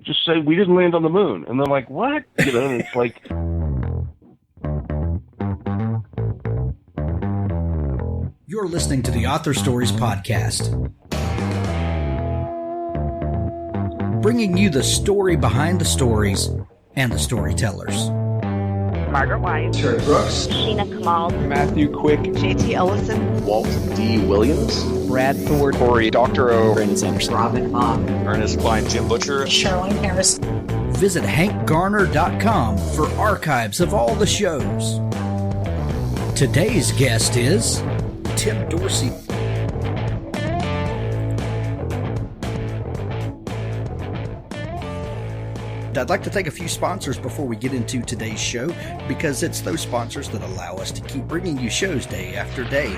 just say we didn't land on the moon. And they're like, what? You know, and it's like... You're listening to the Author Stories Podcast, bringing you the story behind the stories and the storytellers. Margaret White, Terry Brooks, Sheena Kamal, Matthew Quick, J.T. Ellison, Walt D. Williams, Brad Ford, Corey Dr. O, Brandon Sanderson, Robin Mom, Ernest Klein, Jim Butcher, Charlene Harris. Visit hankgarner.com for archives of all the shows. Today's guest is Tim Dorsey. I'd like to thank a few sponsors before we get into today's show, because it's those sponsors that allow us to keep bringing you shows day after day.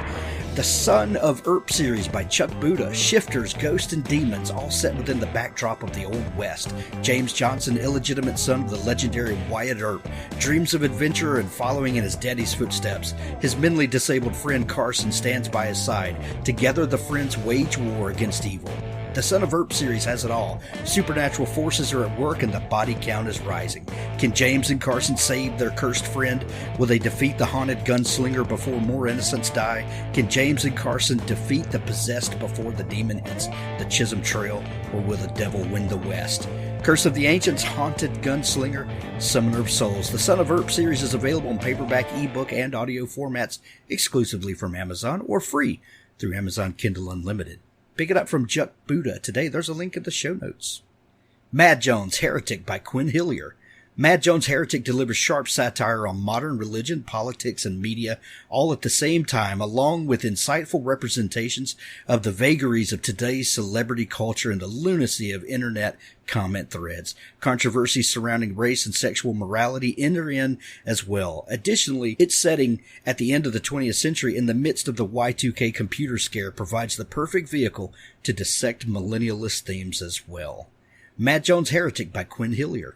The Son of Earp series by Chuck Buda, Shifters, Ghosts, and Demons, all set within the backdrop of the Old West. James Johnson, illegitimate son of the legendary Wyatt Earp, dreams of adventure and following in his daddy's footsteps. His mentally disabled friend Carson stands by his side. Together the friends wage war against evil. The Son of Earp series has it all. Supernatural forces are at work and the body count is rising. Can James and Carson save their cursed friend? Will they defeat the haunted gunslinger before more innocents die? Can James and Carson defeat the possessed before the demon hits the Chisholm Trail? Or will the devil win the West? Curse of the Ancients, Haunted Gunslinger, Summoner of Souls. The Son of Earp series is available in paperback, ebook, and audio formats exclusively from Amazon or free through Amazon Kindle Unlimited. Pick it up from Chuck Buda today. There's a link in the show notes. Mad Jones, Heretic by Quinn Hillier. Mad Jones Heretic delivers sharp satire on modern religion, politics, and media, all at the same time, along with insightful representations of the vagaries of today's celebrity culture and the lunacy of internet comment threads. Controversies surrounding race and sexual morality enter in as well. Additionally, its setting at the end of the 20th century in the midst of the Y2K computer scare provides the perfect vehicle to dissect millennialist themes as well. Mad Jones Heretic by Quinn Hillier.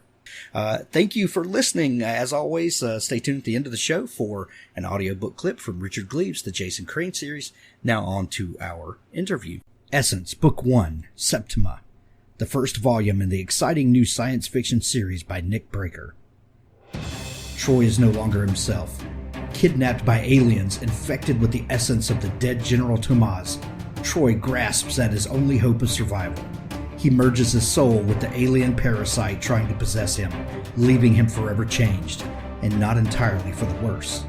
Thank you for listening. As always, stay tuned at the end of the show for an audiobook clip from Richard Gleaves, the Jason Crane series. Now on to our interview. Essence, Book 1, Septima, the first volume in the exciting new science fiction series by Nick Breaker. Troy is no longer himself. Kidnapped by aliens infected with the essence of the dead General Tomas, Troy grasps at his only hope of survival. He merges his soul with the alien parasite trying to possess him, leaving him forever changed, and not entirely for the worse.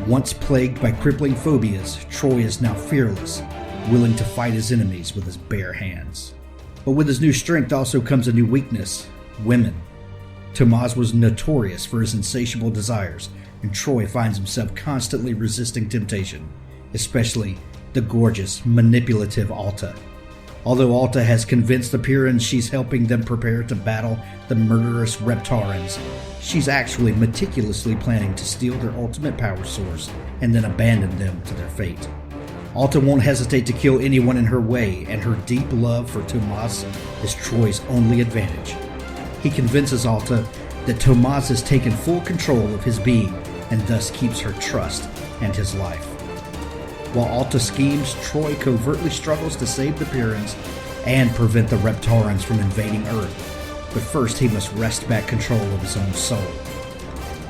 Once plagued by crippling phobias, Troy is now fearless, willing to fight his enemies with his bare hands. But with his new strength also comes a new weakness: women. Tomas was notorious for his insatiable desires, and Troy finds himself constantly resisting temptation, especially the gorgeous, manipulative Alta. Although Alta has convinced the Pyrrhans she's helping them prepare to battle the murderous Reptarans, she's actually meticulously planning to steal their ultimate power source and then abandon them to their fate. Alta won't hesitate to kill anyone in her way, and her deep love for Tomas is Troy's only advantage. He convinces Alta that Tomas has taken full control of his being and thus keeps her trust and his life. While Alta schemes, Troy covertly struggles to save the Pyrrhans and prevent the Reptarans from invading Earth. But first he must wrest back control of his own soul.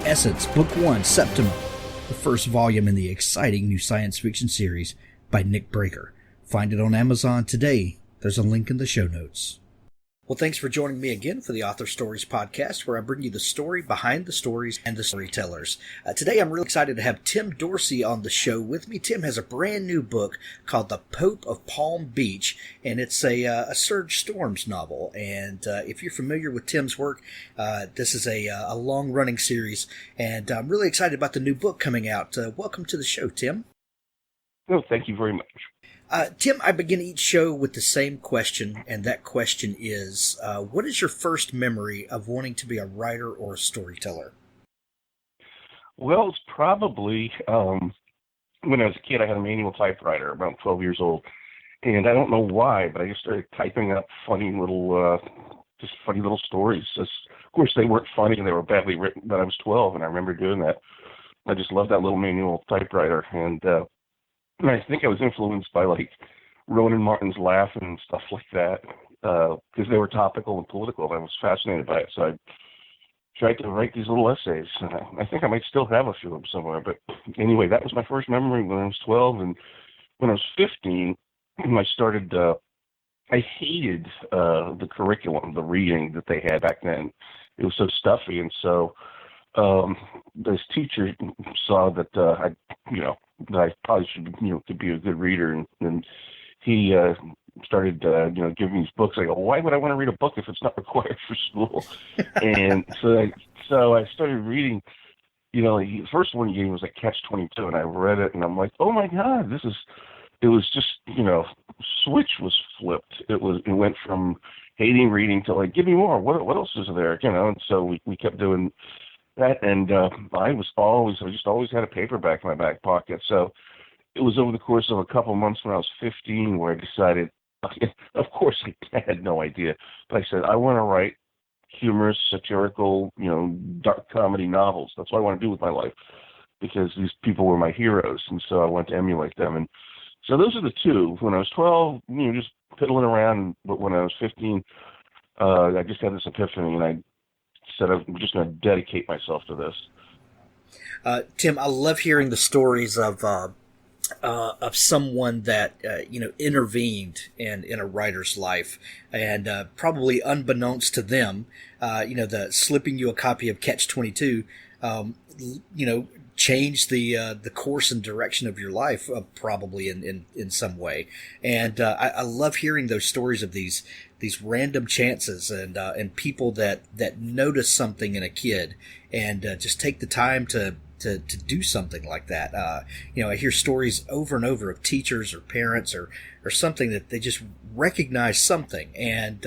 Essence, Book 1, Septima, the first volume in the exciting new science fiction series by Nick Breaker. Find it on Amazon today. There's a link in the show notes. Well, thanks for joining me again for the Author Stories Podcast, where I bring you the story behind the stories and the storytellers. Today, I'm really excited to have Tim Dorsey on the show with me. Tim has a brand new book called The Pope of Palm Beach, and it's a Serge Storms novel. And if you're familiar with Tim's work, this is a long-running series, and I'm really excited about the new book coming out. Welcome to the show, Tim. No, thank you very much. Tim, I begin each show with the same question, and that question is, what is your first memory of wanting to be a writer or a storyteller? Well, it's probably when I was a kid. I had a manual typewriter, around 12 years old, and I don't know why, but I just started typing up funny little stories. Of course, they weren't funny and they were badly written, but I was 12, and I remember doing that. I just loved that little manual typewriter, and I think I was influenced by, like, Ronan Martin's Laugh and stuff like that. because they were topical and political, and I was fascinated by it. So I tried to write these little essays. And I think I might still have a few of them somewhere. But anyway, that was my first memory when I was 12. And when I was 15, I started, I hated the curriculum, the reading that they had back then. It was so stuffy. And so this teacher saw that that I probably should, to be a good reader. And he started, giving me these books. I go, why would I want to read a book if it's not required for school? And so I started reading. The first one he gave me was like Catch-22, and I read it, and I'm like, oh my God, it was just, switch was flipped. It went from hating reading to like, give me more. What else is there? And so we kept doing that, and I just always had a paperback in my back pocket. So it was over the course of a couple months when I was 15 where I decided, of course I had no idea, but I said, I want to write humorous, satirical, dark comedy novels. That's what I want to do with my life, because these people were my heroes, and so I want to emulate them. And so those are the two. When I was 12, just piddling around, but when I was 15, I just had this epiphany, and I said, I'm just going to dedicate myself to this. Tim, I love hearing the stories of someone that intervened in a writer's life, and probably unbeknownst to them, the slipping you a copy of Catch-22, changed the course and direction of your life, probably in some way. And I love hearing those stories of these random chances and people that notice something in a kid and just take the time to do something like that. I hear stories over and over of teachers or parents or something that they just recognize something, and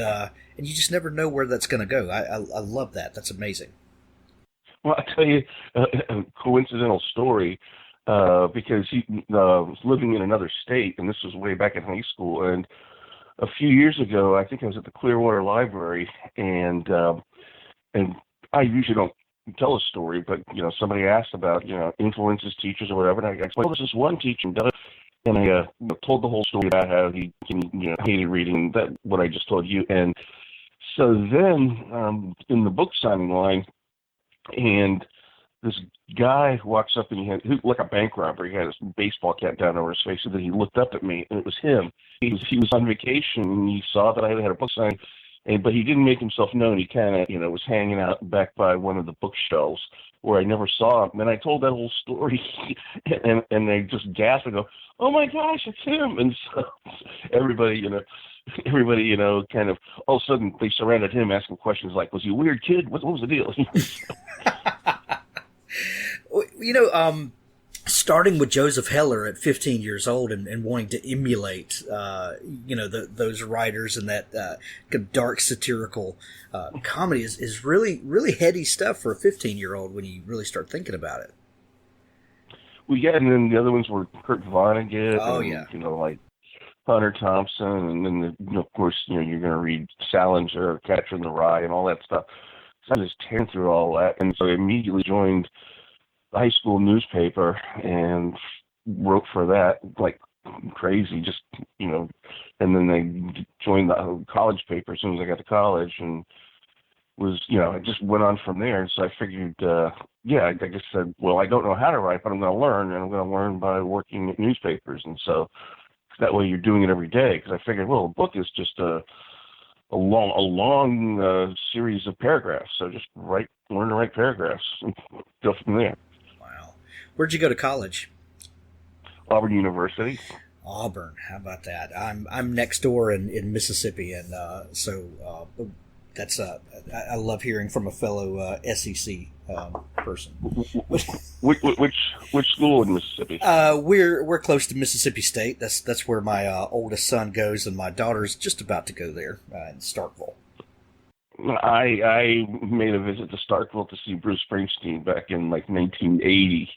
you just never know where that's going to go. I love that. That's amazing. Well, I'll tell you a coincidental story, because he was living in another state, and this was way back in high school. And a few years ago, I think I was at the Clearwater Library, and I usually don't tell a story, but somebody asked about influences, teachers, or whatever, and I explained, this is one teacher, and I told the whole story about how he hated reading, that what I just told you. And so then in the book signing line, and this guy walks up, and he looked like a bank robber. He had his baseball cap down over his face, and then he looked up at me, and it was him. He was on vacation, and he saw that I had a book signing, but he didn't make himself known. He kind of, was hanging out back by one of the bookshelves where I never saw him. And I told that whole story, and they just gasped and go, "Oh my gosh, it's him!" And so everybody, kind of all of a sudden they surrounded him, asking questions like, "Was he a weird kid? What was the deal?" Starting with Joseph Heller at 15 years old and wanting to emulate, those writers and that dark satirical comedy is really, really heady stuff for a 15-year-old when you really start thinking about it. Well, yeah, and then the other ones were Kurt Vonnegut. Oh, and, yeah. Like Hunter Thompson, and then, of course, you're going to read Salinger, Catcher in the Rye, and all that stuff. So I just tearing through all that, and so I immediately joined the high school newspaper and wrote for that like crazy, just, and then I joined the college paper as soon as I got to college, and was, I just went on from there. So I figured, I just said, well, I don't know how to write, but I'm going to learn, and I'm going to learn by working at newspapers. And so that way you're doing it every day, because I figured, well, a book is just a long series of paragraphs. So just learn to write paragraphs and go from there. Wow. Where'd you go to college? Auburn University. Auburn, how about that? I'm next door in Mississippi, and that's I love hearing from a fellow SEC person. Which school in Mississippi? We're close to Mississippi State. That's where my oldest son goes, and my daughter's just about to go there in Starkville. I made a visit to Starkville to see Bruce Springsteen back in like 1980.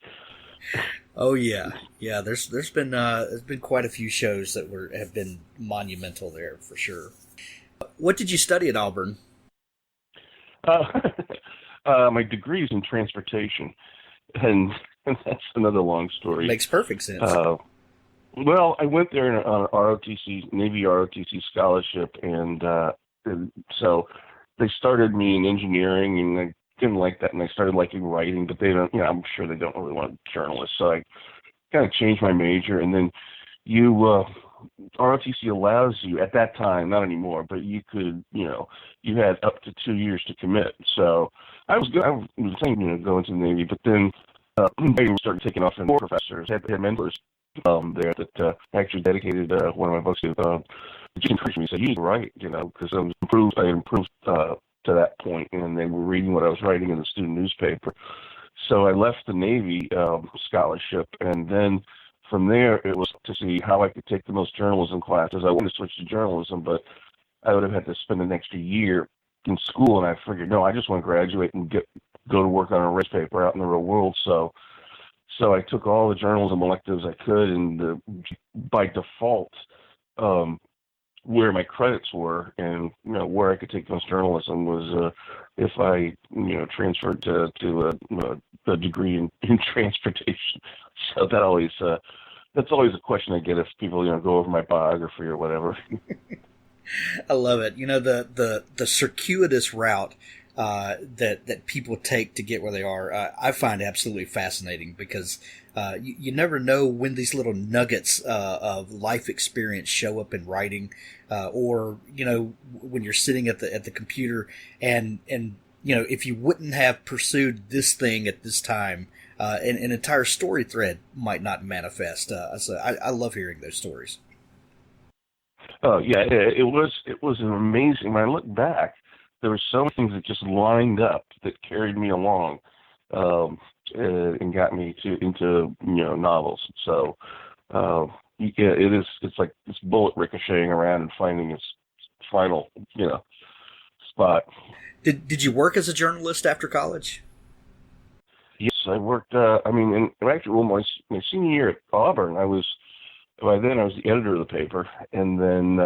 Oh yeah. There's been quite a few shows that have been monumental there for sure. What did you study at Auburn? My degree is in transportation, and that's another long story. Makes perfect sense. Well, I went there on an ROTC, Navy ROTC scholarship, and so they started me in engineering, and I didn't like that, and I started liking writing, but they don't, I'm sure they don't really want journalists, so I kind of changed my major, and then ROTC allows you, at that time, not anymore, but you could, you had up to 2 years to commit, so I was thinking, going to the Navy, but then they started taking off, and more professors had mentors there that actually dedicated one of my books to just encouraged me to say, you need to write, because I had improved to that point, and they were reading what I was writing in the student newspaper. So I left the Navy scholarship, and then from there it was to see how I could take the most journalism classes. I wanted to switch to journalism, but I would have had to spend an extra year in school, and I figured, no, I just want to graduate and go to work on a newspaper out in the real world. So I took all the journalism electives I could, and by default, where my credits were and where I could take most journalism was if I transferred to a degree in transportation. So that's always a question I get if people go over my biography or whatever. I love it. The circuitous route that people take to get where they are, I find absolutely fascinating, because you never know when these little nuggets of life experience show up in writing, or when you're sitting at the computer, and if you wouldn't have pursued this thing at this time, an entire story thread might not manifest. So I love hearing those stories. Oh yeah, it was amazing. When I look back, there were so many things that just lined up that carried me along, and got me into novels. So it's like this bullet ricocheting around and finding its final spot. Did you work as a journalist after college? Yes, I worked. My senior year at Auburn, by then I was the editor of the paper, and then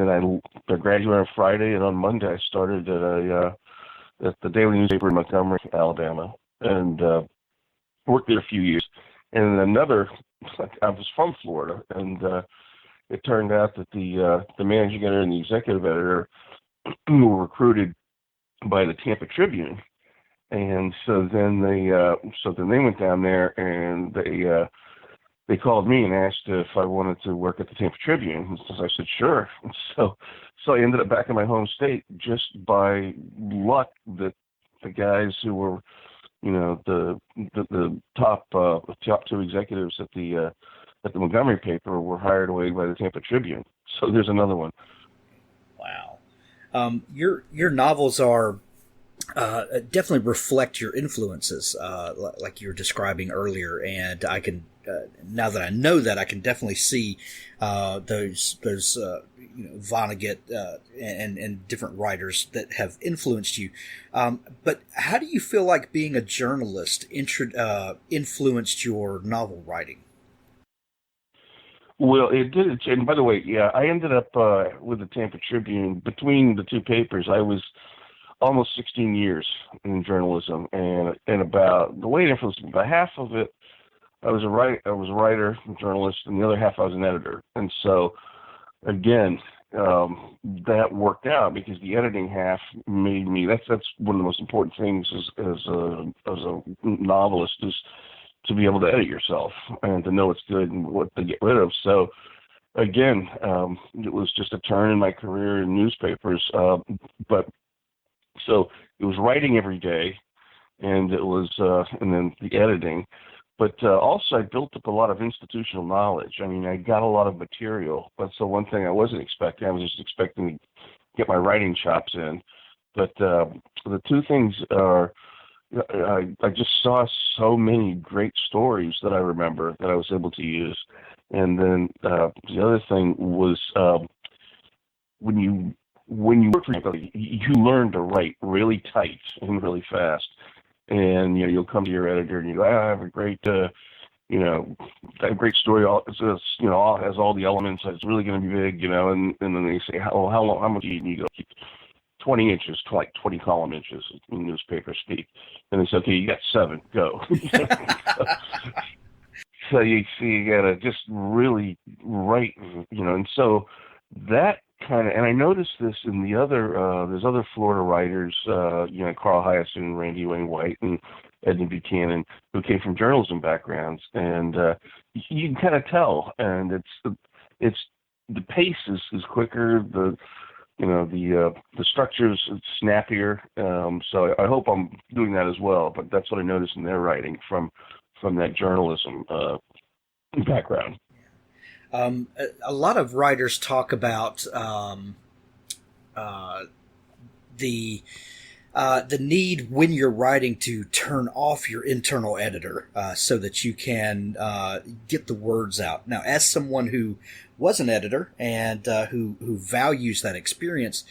I graduated on Friday, and on Monday I started at the daily newspaper in Montgomery, Alabama, and worked there a few years. And I was from Florida, and it turned out that the managing editor and the executive editor were recruited by the Tampa Tribune, and so then they went down there, and they called me and asked if I wanted to work at the Tampa Tribune. So I said, sure. So I ended up back in my home state just by luck that the guys who were, the top two executives at the Montgomery paper were hired away by the Tampa Tribune. So there's another one. Wow. Your novels are definitely reflect your influences, like you were describing earlier, and I can. Now that I know that, I can definitely see those Vonnegut and different writers that have influenced you. But how do you feel like being a journalist influenced your novel writing? Well, it did. And by the way, yeah, I ended up with the Tampa Tribune. Between the two papers, I was almost 16 years in journalism, and about the way it influenced me, about half of it, I was a writer, journalist, and the other half I was an editor. And so, again, that worked out because the editing half made me. That's one of the most important things as a novelist, is to be able to edit yourself and to know what's good and what to get rid of. So, again, it was just a turn in my career in newspapers. But so it was writing every day, and it was and then the editing. But also I built up a lot of institutional knowledge. I mean, I got a lot of material. But so one thing I wasn't expecting, I was just expecting to get my writing chops in. But the two things are, I just saw so many great stories that I remember that I was able to use. And then the other thing was when you work for somebody, you learn to write really tight and really fast. And you'll come to your editor and you go, I have a great, I have a great story. All has all the elements. It's really going to be big, And then they say, how much do you need? You go 20 inches, like 20 column inches in newspaper speak. And they say, okay, you got 7, go. So you gotta just really write, and so that kind of, and I noticed this in the other, there's other Florida writers, Carl Hyacin, Randy Wayne White, and Edna Buchanan, who came from journalism backgrounds, and you can kind of tell, and it's the pace is quicker, the structure's snappier, so I hope I'm doing that as well, but that's what I noticed in their writing from that journalism background. A lot of writers talk about the need when you're writing to turn off your internal editor so that you can get the words out. Now, as someone who was an editor and who values that experience,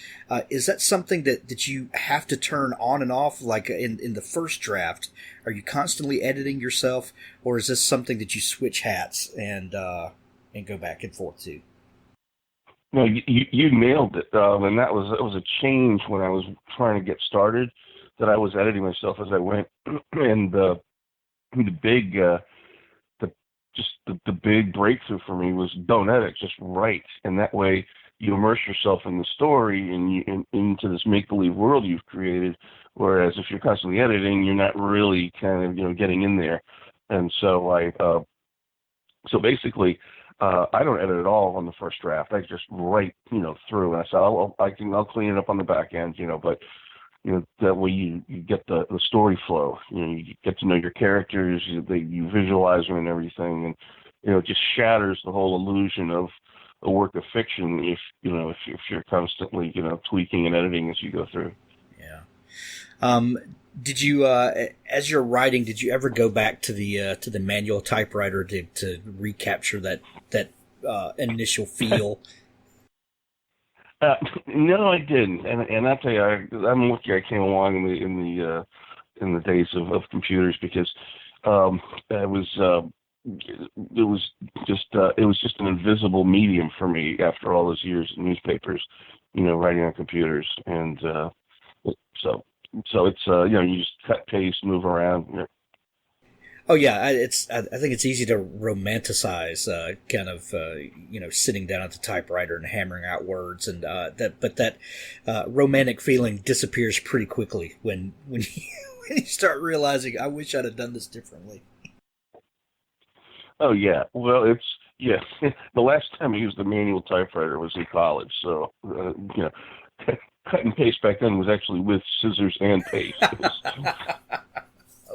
is that something that you have to turn on and off? Like in the first draft, are you constantly editing yourself, or is this something that you switch hats and go back and forth to? No, you nailed it, and that was a change when I was trying to get started. That I was editing myself as I went, and the big breakthrough for me was don't edit, just write, and that way you immerse yourself in the story and into this make-believe world you've created. Whereas if you're constantly editing, you're not really kind of getting in there, and so basically. I don't edit at all on the first draft. I just write, through, and I say I'll clean it up on the back end, but that way you get the story flow. You get to know your characters, you visualize them and everything, and it just shatters the whole illusion of a work of fiction if you're constantly tweaking and editing as you go through. Yeah. Did you, as you're writing, did you ever go back to the manual typewriter to recapture that initial feel? No, I didn't, and I'll tell you, I'm lucky I came along in the days of computers, because it was just an invisible medium for me after all those years in newspapers, writing on computers, and so it's you just cut, paste, move around. Oh yeah, I think it's easy to romanticize kind of sitting down at the typewriter and hammering out words, and that romantic feeling disappears pretty quickly when you start realizing I wish I'd have done this differently. Oh yeah, well the last time I used a manual typewriter was in college, so cut and paste back then was actually with scissors and paste. I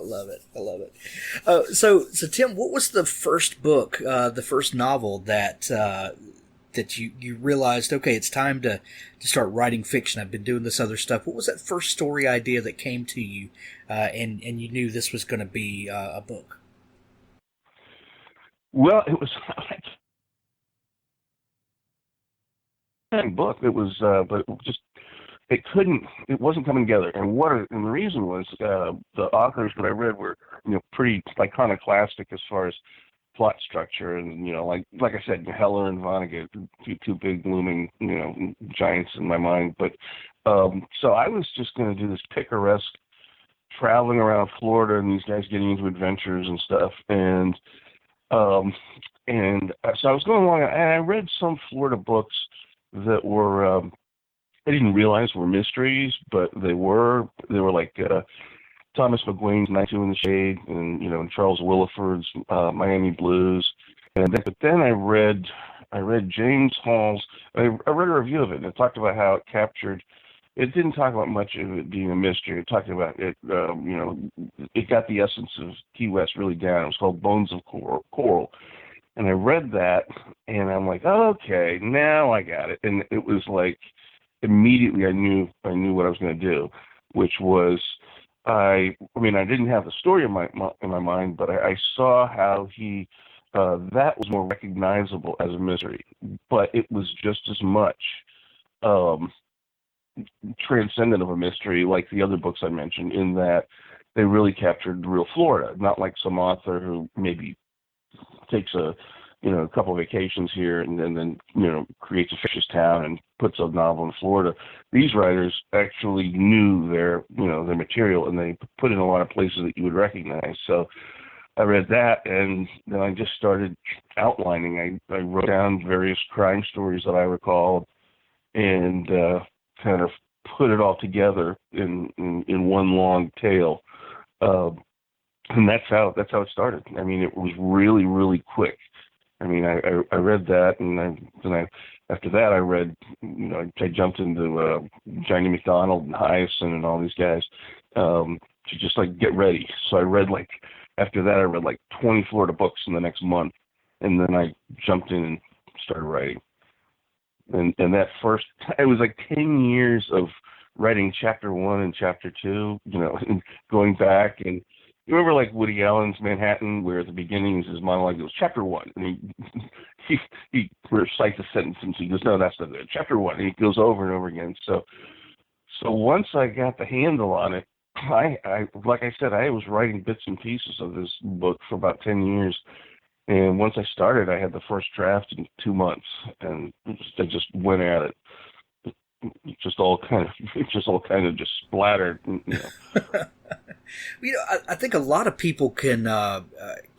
love it. So Tim, what was the first book, the first novel that you realized, okay, it's time to start writing fiction. I've been doing this other stuff. What was that first story idea that came to you, and you knew this was going to be a book? Well, it was a book. It was, but it wasn't coming together. And the reason was the authors that I read were pretty iconoclastic as far as plot structure, and like I said, Heller and Vonnegut, two big looming giants in my mind. But so I was just going to do this picaresque traveling around Florida and these guys getting into adventures and stuff, and so I was going along, and I read some Florida books that were I didn't realize were mysteries, but they were like Thomas McGuane's Night Two in the Shade, and Charles Williford's Miami Blues, but then I read James Hall's. I read a review of it, and it talked about how it captured. It didn't talk about much of it being a mystery. It talked about it. It got the essence of Key West really down. It was called Bones of Coral. And I read that, and I'm like, oh, okay, now I got it. And it was like immediately I knew what I was going to do, which was I didn't have the story in my mind, but I saw how he that was more recognizable as a mystery, but it was just as much transcendent of a mystery like the other books I mentioned, in that they really captured real Florida, not like some author who maybe takes a couple of vacations here and then creates a fictitious town and puts a novel in Florida. These writers actually knew their material, and they put in a lot of places that you would recognize. So I read that, and then I just started outlining. I wrote down various crime stories that I recalled, and kind of put it all together in one long tale. And that's how it started. I mean, it was really, really quick. I mean, I read that, and after that I read, I jumped into Johnny McDonald and Hyacin and all these guys to just like get ready. So after that I read like 20 Florida books in the next month, and then I jumped in and started writing. And that first, it was like 10 years of writing chapter 1 and chapter 2, and going back. And you remember like Woody Allen's Manhattan, where at the beginning is his monologue, it was chapter 1, and he recites a sentence, and he goes, no, that's not it, chapter 1, and he goes over and over again. So once I got the handle on it, I like I said, I was writing bits and pieces of this book for about 10 years. And once I started, I had the first draft in 2 months, and I just went at it. It just all kind of just splattered. I think a lot of people can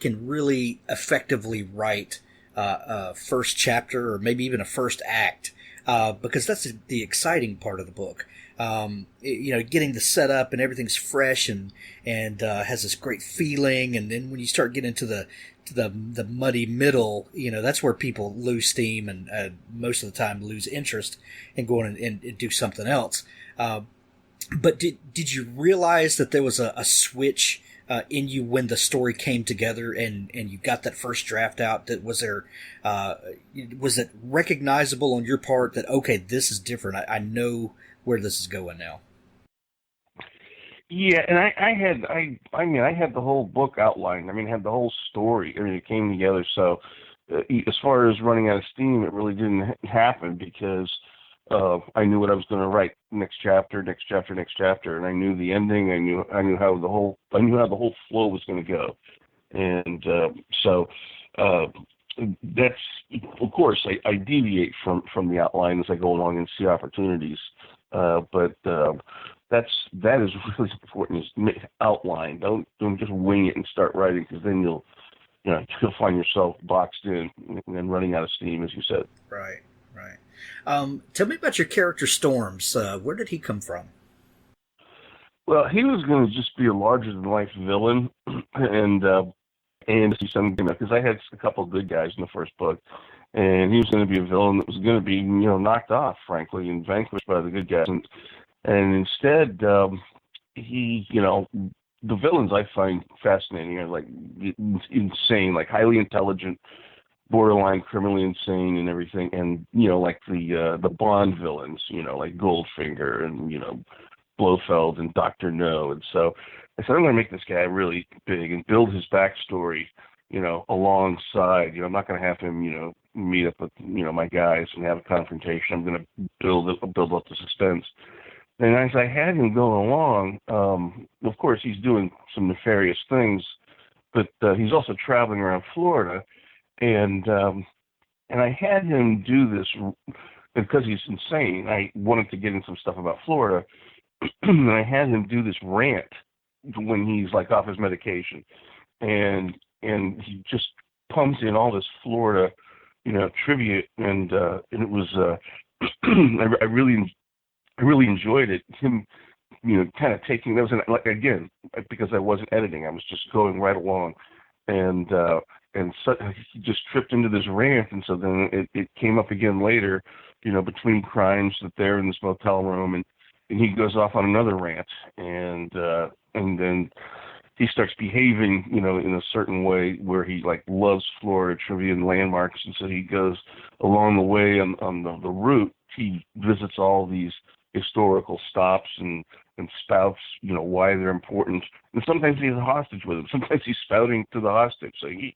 really effectively write a first chapter or maybe even a first act, because that's the exciting part of the book. Getting the setup and everything's fresh and has this great feeling, and then when you start getting into the muddy middle, that's where people lose steam and most of the time lose interest and go on and do something else. But did you realize that there was a switch in you when the story came together and you got that first draft out? Was it recognizable on your part that, okay, this is different, I know where this is going now? Yeah, and I had the whole book outlined. I mean, I had the whole story. I mean, it came together. So as far as running out of steam, it really didn't happen because I knew what I was going to write next chapter, and I knew the ending. I knew how the whole flow was going to go, and so that's, of course, I deviate from the outline as I go along and see opportunities, but that is really important, is outline. Don't just wing it and start writing, because then you'll find yourself boxed in and running out of steam, as you said. Right. Tell me about your character Storms. Where did he come from? Well, he was going to just be a larger-than-life villain, and see something, because I had a couple of good guys in the first book, and he was going to be a villain that was going to be, knocked off, frankly, and vanquished by the good guys. And instead, he, the villains I find fascinating are like insane, like highly intelligent, borderline criminally insane and everything. And, like the Bond villains, like Goldfinger and, Blofeld and Dr. No. And so I said, I'm going to make this guy really big and build his backstory, alongside. I'm not going to have him, meet up with, my guys and have a confrontation. I'm going to build up the suspense. And as I had him going along, of course, he's doing some nefarious things, but he's also traveling around Florida, and I had him do this because he's insane. I wanted to get in some stuff about Florida, and I had him do this rant when he's like off his medication, and he just pumps in all this Florida, trivia, and it was I really enjoyed it. Him, kind of taking those, and like again, because I wasn't editing, I was just going right along, and so he just tripped into this rant, and so then it came up again later, between crimes that they're in this motel room, and he goes off on another rant, and then he starts behaving, in a certain way where he like loves Florida trivia and landmarks, and so he goes along the way on the route. He visits all these historical stops and spouts, why they're important. And sometimes he has a hostage with him. Sometimes he's spouting to the hostage, saying,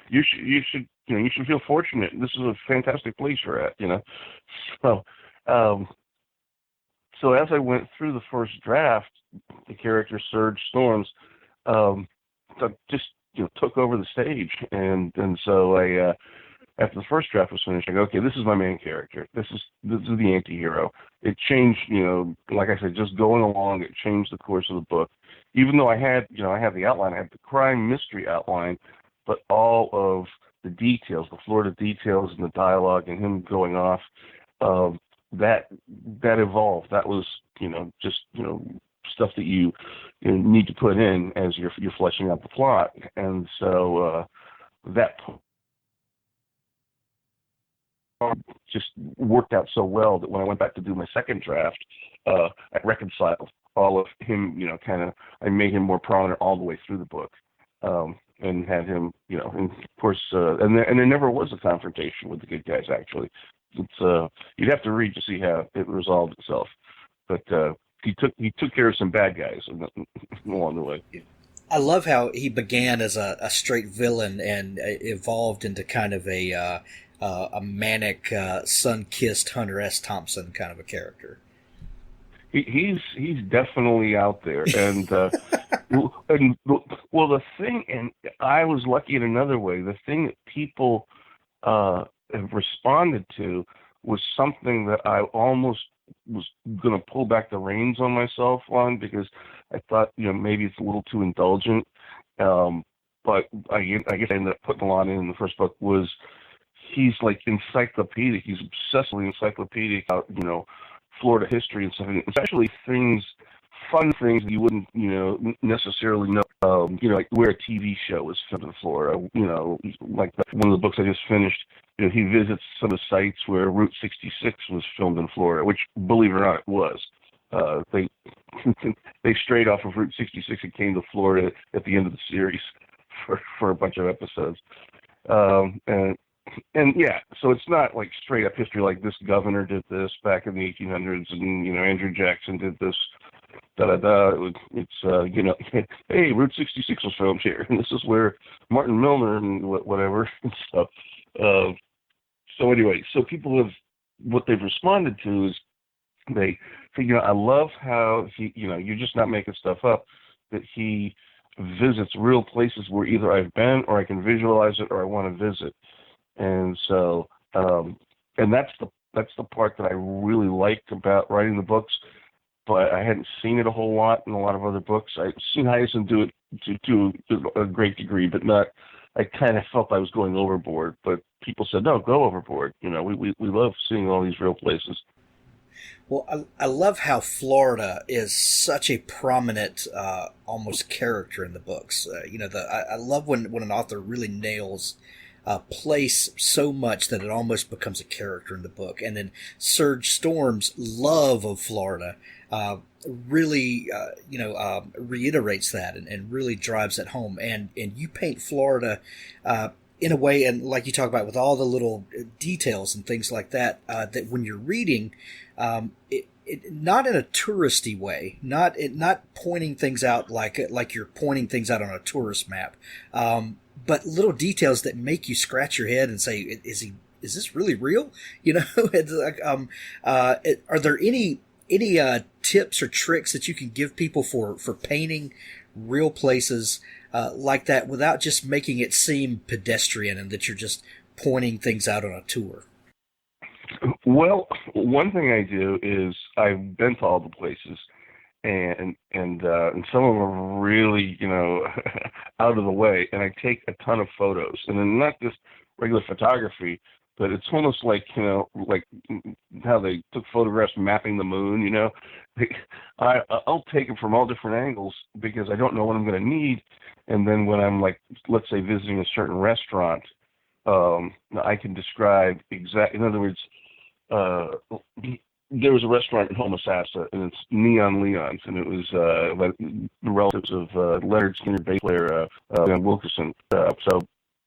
"You should feel fortunate. This is a fantastic place you're at." So as I went through the first draft, the character Serge Storms just took over the stage, and so after the first draft was finished, I go, okay, this is my main character. This is the anti-hero. It changed, like I said, just going along, it changed the course of the book. Even though I had the outline, I had the crime mystery outline, but all of the details, the Florida details and the dialogue and him going off, that evolved. That was, just, stuff that you need to put in as you're fleshing out the plot. And so that just worked out so well that when I went back to do my second draft, I reconciled all of him, I made him more prominent all the way through the book, and had him, and of course, and there never was a confrontation with the good guys, actually. It's you'd have to read to see how it resolved itself, but he took care of some bad guys along the way. I love how he began as a straight villain and evolved into kind of a manic, sun-kissed Hunter S. Thompson kind of a character. He's definitely out there, and the thing, and I was lucky in another way. The thing that people have responded to was something that I almost was going to pull back the reins on myself on, because I thought, maybe it's a little too indulgent. But I guess I ended up putting a lot in the first book. Was he's like encyclopedic. He's obsessively encyclopedic about, Florida history and stuff, and especially fun things that you wouldn't, necessarily know. Like where a TV show was filmed in Florida. Like one of the books I just finished, he visits some of the sites where Route 66 was filmed in Florida, which, believe it or not, it was. They strayed off of Route 66 and came to Florida at the end of the series for a bunch of episodes. And yeah, so it's not like straight up history like this governor did this back in the 1800s, and Andrew Jackson did this. It's hey, Route 66 was filmed here, and this is where Martin Milner and whatever and stuff. So anyway, so people what they've responded to is they say, I love how he, you're just not making stuff up, that he visits real places where either I've been or I can visualize it or I want to visit. And so, and that's the part that I really liked about writing the books, but I hadn't seen it a whole lot in a lot of other books. I've seen Hyacin do it to a great degree, but not. I kind of felt I was going overboard. But people said, no, go overboard. We love seeing all these real places. Well, I love how Florida is such a prominent, almost character in the books. I love when an author really nails a place so much that it almost becomes a character in the book. And then Serge Storms' love of Florida really, reiterates that and really drives it home. And you paint Florida in a way, and like you talk about with all the little details and things like that, that when you're reading, not in a touristy way, not pointing things out like you're pointing things out on a tourist map, but little details that make you scratch your head and say, is this really real? It's like, are there any tips or tricks that you can give people for painting real places like that without just making it seem pedestrian and that you're just pointing things out on a tour? Well, one thing I do is I've been to all the places, and some of them are really, out of the way, and I take a ton of photos, and then not just regular photography, but it's almost like, like how they took photographs mapping the moon, I'll take them from all different angles because I don't know what I'm going to need, and then when I'm like, let's say visiting a certain restaurant, I can describe exactly, in other words, there was a restaurant in Homosassa, and it's Neon Leon's, and it was the relatives of Leonard Skinner bass player Leon Wilkerson. So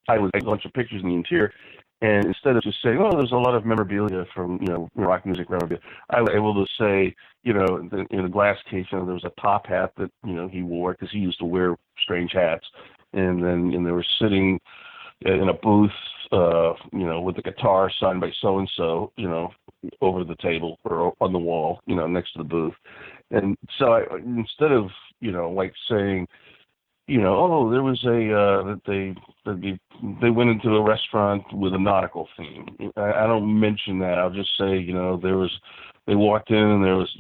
I was taking a bunch of pictures in the interior, and instead of just saying, oh, there's a lot of memorabilia from, rock music memorabilia, I was able to say, in the glass case, there was a top hat that, he wore because he used to wear strange hats. And then they were sitting in a booth, with a guitar signed by so-and-so, over the table or on the wall, next to the booth. And so instead of, like saying, there was they went into a restaurant with a nautical theme. I don't mention that. I'll just say, they walked in and there was,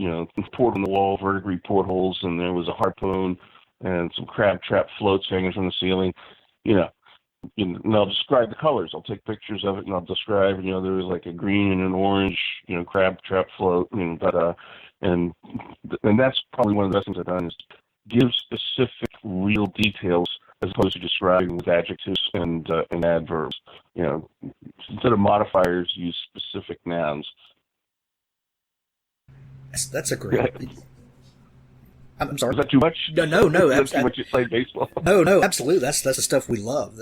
port on the wall, verdigris portholes, and there was a harpoon and some crab trap floats hanging from the ceiling, and I'll describe the colors. I'll take pictures of it and I'll describe, there was like a green and an orange, crab trap float, and that's probably one of the best things I've done is give specific, real details as opposed to describing with adjectives and adverbs. Instead of modifiers, use specific nouns. That's a great. I'm sorry. Is that too much? No. That's too much. You play baseball. No, absolutely. That's the stuff we love.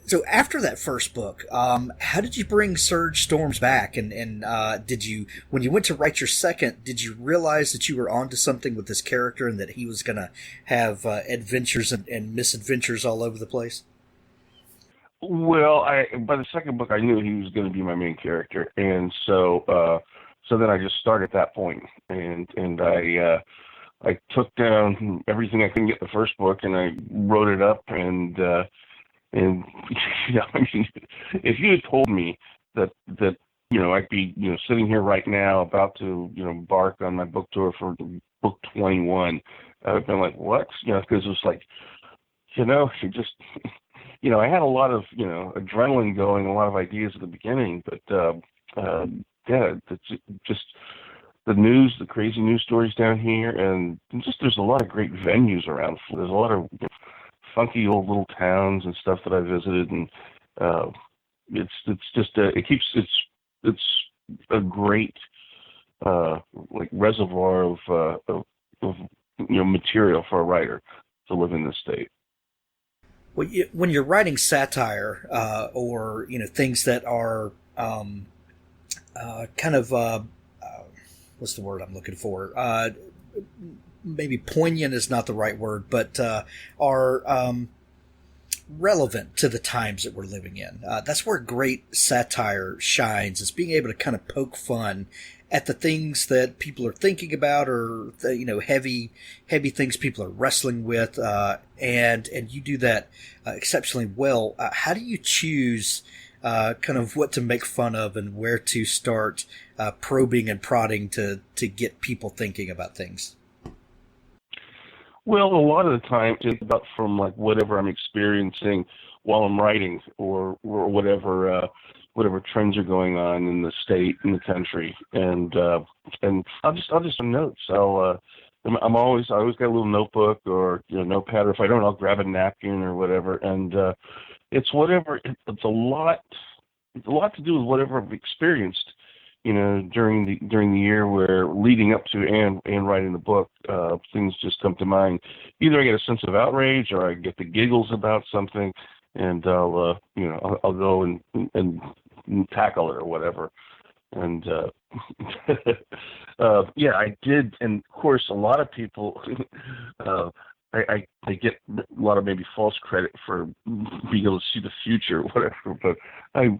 So after that first book, how did you bring Serge Storms back? And did you, when you went to write your second, did you realize that you were onto something with this character and that he was going to have adventures and misadventures all over the place? Well, by the second book, I knew he was going to be my main character, and so then I just started at that point, and I took down everything I couldn't get in the first book, and I wrote it up, and if you had told me that I'd be sitting here right now about to embark on my book tour for book 21, I'd been like, what? Because it was like, you just. I had a lot of, adrenaline going, a lot of ideas at the beginning, but, it's just the news, the crazy news stories down here, and just there's a lot of great venues around. There's a lot of funky old little towns and stuff that I visited, and it's a great reservoir of material for a writer to live in this state. Well, when you're writing satire, or things that are kind of what's the word I'm looking for? Maybe poignant is not the right word, but are relevant to the times that we're living in. That's where great satire shines. Is being able to kind of poke fun at the things that people are thinking about, or heavy things people are wrestling with, and you do that exceptionally well. How do you choose kind of what to make fun of and where to start probing and prodding to get people thinking about things? Well, a lot of the time it's about from whatever I'm experiencing while I'm writing, or whatever trends are going on in the state, in the country, and I'll just notes. I always got a little notebook or notepad, or if I don't, I'll grab a napkin or whatever, and it's whatever. It's a lot to do with whatever I've experienced, during the year where leading up to and writing the book, things just come to mind. Either I get a sense of outrage or I get the giggles about something, and I'll go and tackle it or whatever. And I did. And of course, a lot of people, I get a lot of maybe false credit for being able to see the future or whatever. But I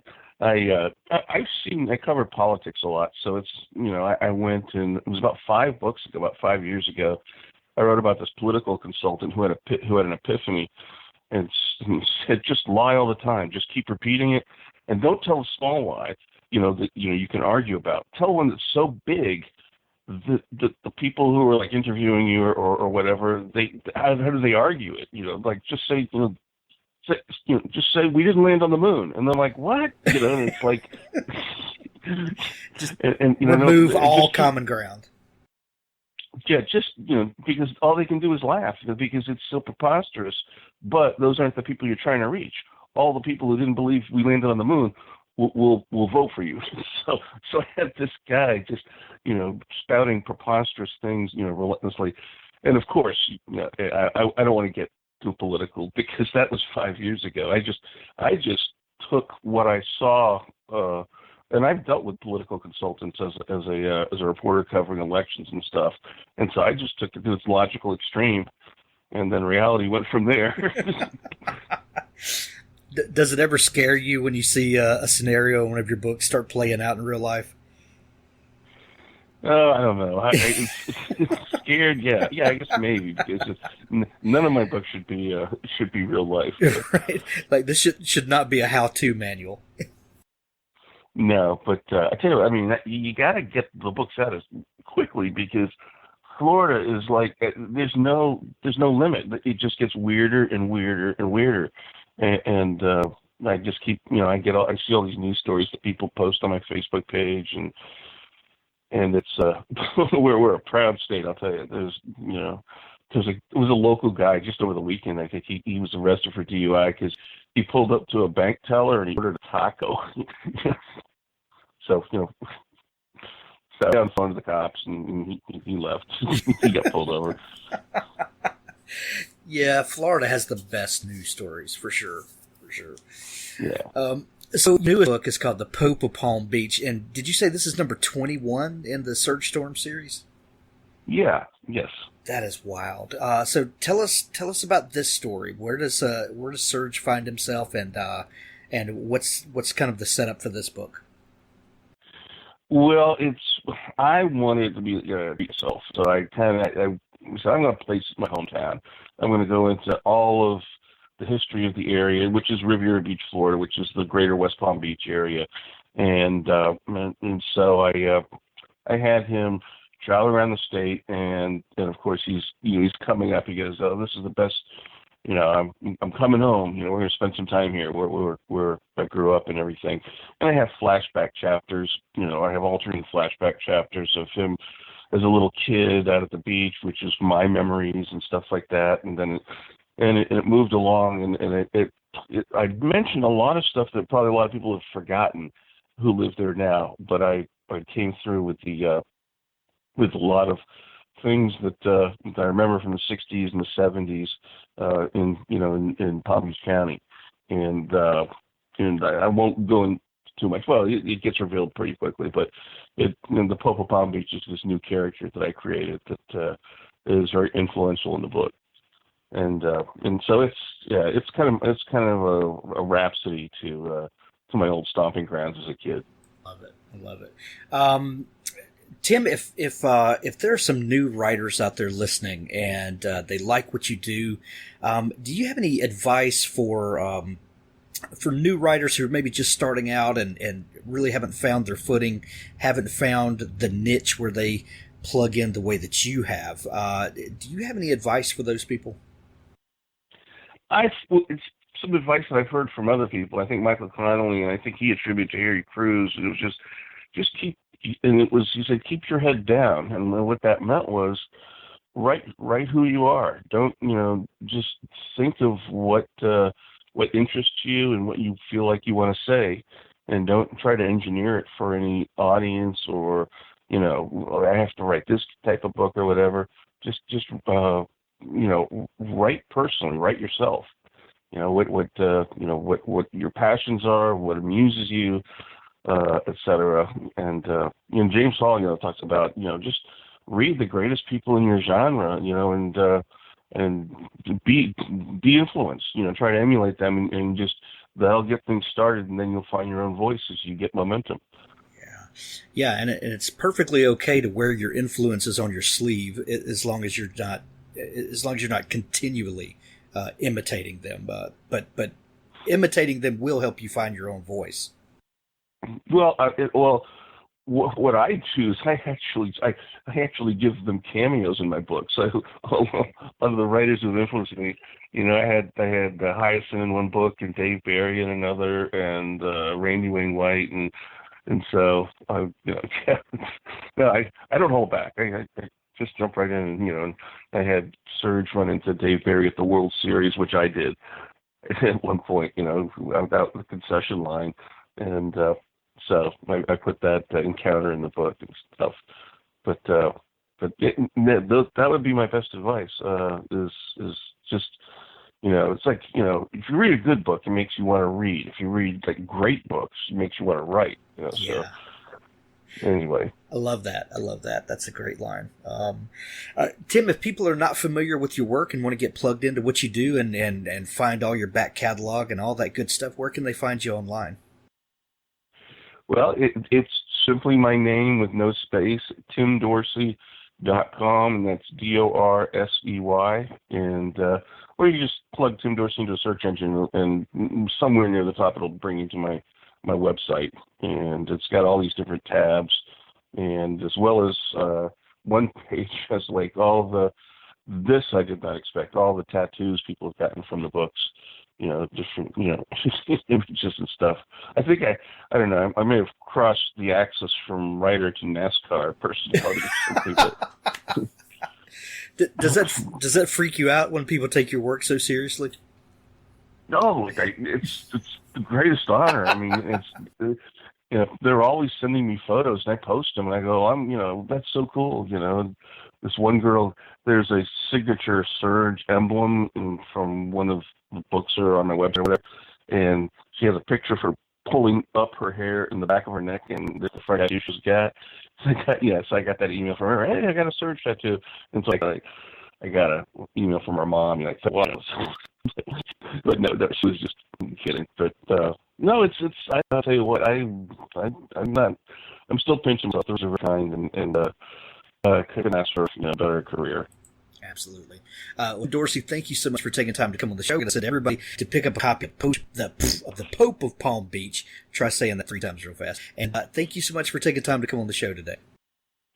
covered politics a lot. So it's, I went, and it was about 5 books ago, about 5 years ago, I wrote about this political consultant who had an epiphany, and said, just lie all the time. Just keep repeating it. And don't tell a small lie, that you can argue about. Tell one that's so big that the people who are interviewing you or whatever, how do they argue it? Just say, just say we didn't land on the moon, and they're like, what? And it's like, just remove all common ground. Yeah, just because all they can do is laugh, because it's so preposterous. But those aren't the people you're trying to reach. All the people who didn't believe we landed on the moon will vote for you. So I had this guy just spouting preposterous things relentlessly, and of course I don't want to get too political because that was 5 years ago. I just took what I saw, and I've dealt with political consultants as a reporter covering elections and stuff, and so I just took it to its logical extreme, and then reality went from there. Does it ever scare you when you see a scenario in one of your books start playing out in real life? Oh, I don't know. scared? Yeah, I guess maybe because none of my books should be real life. Right? Like this should not be a how-to manual. No, but I tell you what, I mean, you got to get the books out as quickly because Florida is like there's no limit. It just gets weirder and weirder and weirder, and I just keep I see all these news stories that people post on my Facebook page, and it's we're a proud state. I'll tell you. It was a local guy just over the weekend. I think he was arrested for DUI because he pulled up to a bank teller and he ordered a taco. So sat down in front of the cops and he left. He got pulled over. Yeah, Florida has the best news stories for sure. Yeah. So the newest book is called The Pope of Palm Beach, and did you say this is number 21 in the Serge Storms series? Yeah. Yes. That is wild. So tell us about this story. Where does Serge find himself, and what's kind of the setup for this book? Well, I wanted it to be myself, so I said I'm going to place my hometown. I'm going to go into all of the history of the area, which is Riviera Beach, Florida, which is the greater West Palm Beach area, and so I had him travel around the state, and of course he's coming up. He goes, "Oh, this is the best. I'm coming home. We're going to spend some time here where I grew up and everything." And I have flashback chapters. I have alternating flashback chapters of him as a little kid out at the beach, which is my memories and stuff like that. And then it moved along, and I mentioned a lot of stuff that probably a lot of people have forgotten who live there now. But I came through with a lot of things that I remember from the 60s and the 70s in Palm Beach County, and I won't go into too much. Well, it gets revealed pretty quickly, but the Pope of Palm Beach is this new character that I created that is very influential in the book, and so it's kind of a rhapsody to my old stomping grounds as a kid. I love it. Tim, if there are some new writers out there listening and they like what you do you have any advice for new writers who are maybe just starting out and really haven't found their footing, haven't found the niche where they plug in the way that you have? Do you have any advice for those people? It's some advice that I've heard from other people. I think Michael Connolly, and I think he attributed to Harry Cruz, and it was just keep. And he said, keep your head down. And what that meant was write who you are. Don't, just think of what interests you and what you feel like you want to say. And don't try to engineer it for any audience or, I have to write this type of book or whatever. Just write personally, write yourself. What your passions are, what amuses you, etc. And James Hall, talks about just read the greatest people in your genre, and be influenced. Try to emulate them, and just that'll get things started, and then you'll find your own voice as you get momentum. Yeah, and it's perfectly okay to wear your influences on your sleeve as long as you're not continually imitating them. But imitating them will help you find your own voice. Well, what I choose, I actually give them cameos in my books. A lot of the writers who've influenced me, I had Hyacinth in one book and Dave Barry in another, and Randy Wayne White, and so I don't hold back. I just jump right in, and I had Serge run into Dave Barry at the World Series, which I did at one point, out the concession line, and so I put that encounter in the book and stuff. But that would be my best advice. Is just it's like if you read a good book, it makes you want to read. If you read like great books, it makes you want to write. Yeah. So anyway, I love that. That's a great line. Tim, if people are not familiar with your work and want to get plugged into what you do and find all your back catalog and all that good stuff, where can they find you online? Well, it's simply my name with no space, Tim Dorsey, and that's Dorsey, and or you just plug Tim Dorsey into a search engine, and somewhere near the top it'll bring you to my website, and it's got all these different tabs, and as well as one page has like this I did not expect, all the tattoos people have gotten from the books, different, images and stuff. I think I don't know, I may have crossed the axis from writer to NASCAR personality or something. Does that freak you out when people take your work so seriously? No, it's the greatest honor. I mean, they're always sending me photos, and I post them, and I go, that's so cool. This one girl, there's a signature Serge emblem from one of the books or on my website or whatever, and she has a picture of her pulling up her hair in the back of her neck, and the front tattoo she's got. So I got that email from her. Hey, I got a Serge tattoo, and so I got an email from her mom. What else? But no, she was just kidding. But no, I'll tell you what, I'm still pinching myself. Those are kind, and couldn't ask for a better career. Absolutely. Dorsey, thank you so much for taking time to come on the show. I said everybody to pick up a copy of the Pope of Palm Beach. Try saying that 3 times real fast. And thank you so much for taking time to come on the show today.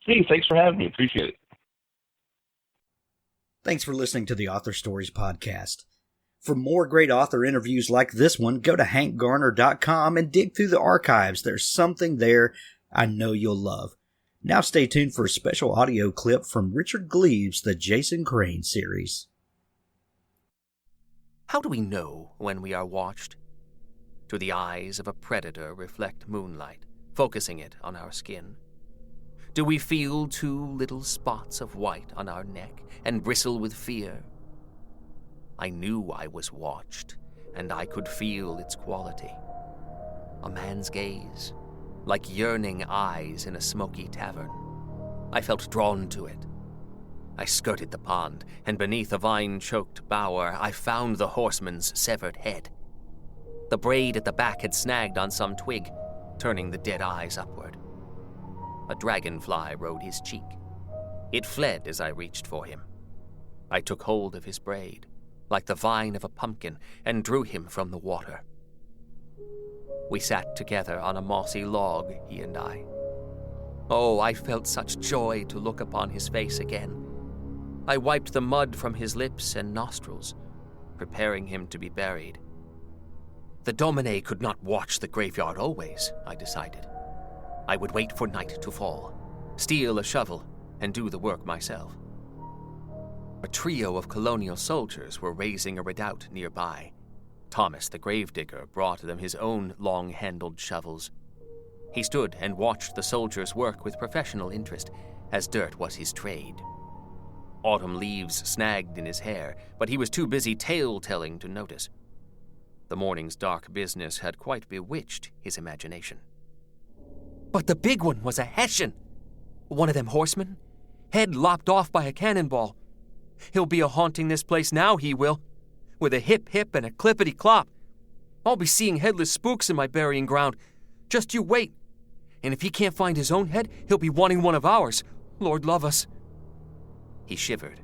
Hey, thanks for having me. Appreciate it. Thanks for listening to the Author Stories podcast. For more great author interviews like this one, go to hankgarner.com and dig through the archives. There's something there I know you'll love. Now stay tuned for a special audio clip from Richard Gleaves' The Jason Crane series. How do we know when we are watched? Do the eyes of a predator reflect moonlight, focusing it on our skin? Do we feel 2 little spots of white on our neck and bristle with fear? I knew I was watched, and I could feel its quality. A man's gaze, like yearning eyes in a smoky tavern. I felt drawn to it. I skirted the pond, and beneath a vine-choked bower, I found the horseman's severed head. The braid at the back had snagged on some twig, turning the dead eyes upward. A dragonfly rode his cheek. It fled as I reached for him. I took hold of his braid, like the vine of a pumpkin, and drew him from the water. We sat together on a mossy log, he and I. Oh, I felt such joy to look upon his face again. I wiped the mud from his lips and nostrils, preparing him to be buried. The Domine could not watch the graveyard always, I decided. I would wait for night to fall, steal a shovel, and do the work myself. A trio of colonial soldiers were raising a redoubt nearby. Thomas the gravedigger brought them his own long-handled shovels. He stood and watched the soldiers work with professional interest, as dirt was his trade. Autumn leaves snagged in his hair, but he was too busy tale-telling to notice. The morning's dark business had quite bewitched his imagination. But the big one was a Hessian. One of them horsemen, head lopped off by a cannonball. He'll be a haunting this place now, he will. With a hip-hip and a clippity-clop. I'll be seeing headless spooks in my burying ground. Just you wait. And if he can't find his own head, he'll be wanting one of ours. Lord love us. He shivered,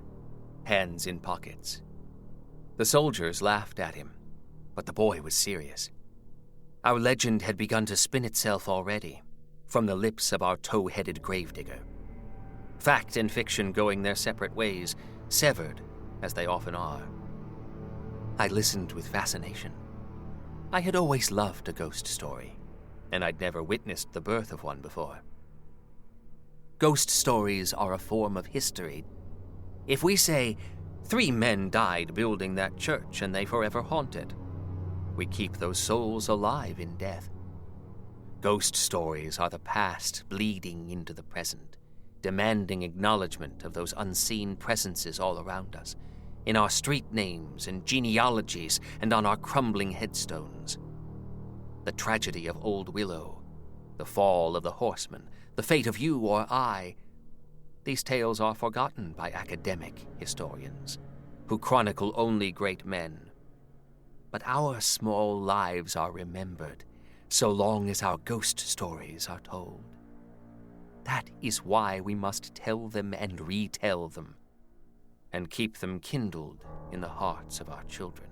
hands in pockets. The soldiers laughed at him, but the boy was serious. Our legend had begun to spin itself already, from the lips of our tow-headed gravedigger. Fact and fiction going their separate ways, severed, as they often are. I listened with fascination. I had always loved a ghost story, and I'd never witnessed the birth of one before. Ghost stories are a form of history. If we say, 3 men died building that church and they forever haunt it, we keep those souls alive in death. Ghost stories are the past bleeding into the present, demanding acknowledgement of those unseen presences all around us, in our street names and genealogies and on our crumbling headstones. The tragedy of Old Willow, the fall of the horseman, the fate of you or I. These tales are forgotten by academic historians, who chronicle only great men. But our small lives are remembered, so long as our ghost stories are told. That is why we must tell them and retell them, and keep them kindled in the hearts of our children.